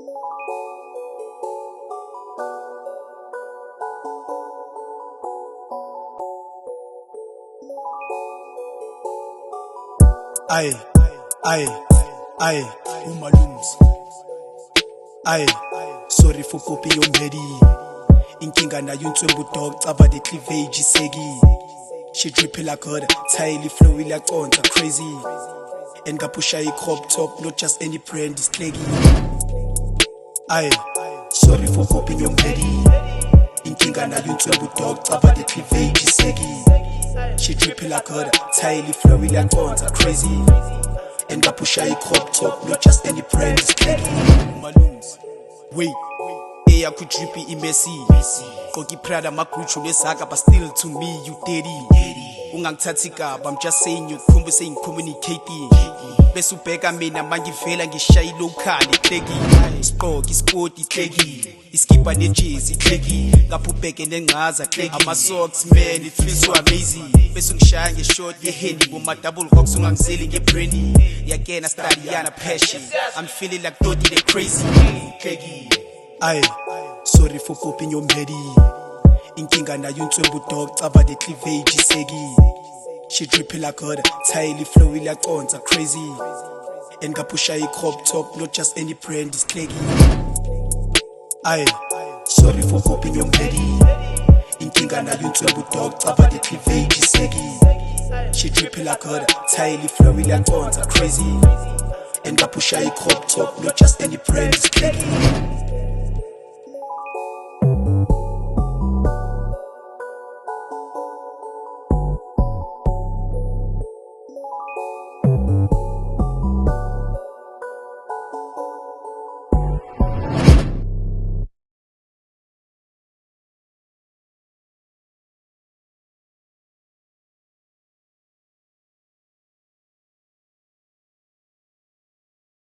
Aye, aye, umalums. Aye, sorry for copy your medi. Inkinga na yuntswembu dog, taba the cleavage segi. She drip like her, tiny flowy like onta crazy. And kapusha crop top, not just any brand is cleggy. Aye, sorry for copy your medi. Inkinga na yuntswembu dog, taba the cleavage segi. She drip like her, tiny flowy like onta crazy. And kapusha crop top, not just any brand is cleggy. Malums. Wait, eya ku drippy imesi. Koki Prada makuchu lesaka, but still to me you daddy. Ungangithathi kaba, I'm just saying you kumbe saying communicating. Bese ubheka mina mangivela ngishaye local ihleki. Sport isport ihleki. Iskipa nejezi ihleki. Ngapha ubheke nenqaza ihleki. Ama socks man it feels so amazing. Bese ngishaya ngeshort yehendi boma double rocks ungangizeli ngebrandy. Yagena study yana passion. I'm feeling like Dotty the crazy. Ihleki. Aye, sorry for copying your medi. Inkinga na yuntswembu dog, taba the cleavage segi. She drip like her, tiny flowy like onta crazy. And kapusha crop top, not just any brand is cleggy. Aye, sorry for copying your medi. Inkinga na yuntswembu dog, taba the cleavage segi. She drip like her, tiny flowy like onta crazy. And kapusha crop top, not just any brand is cleggy.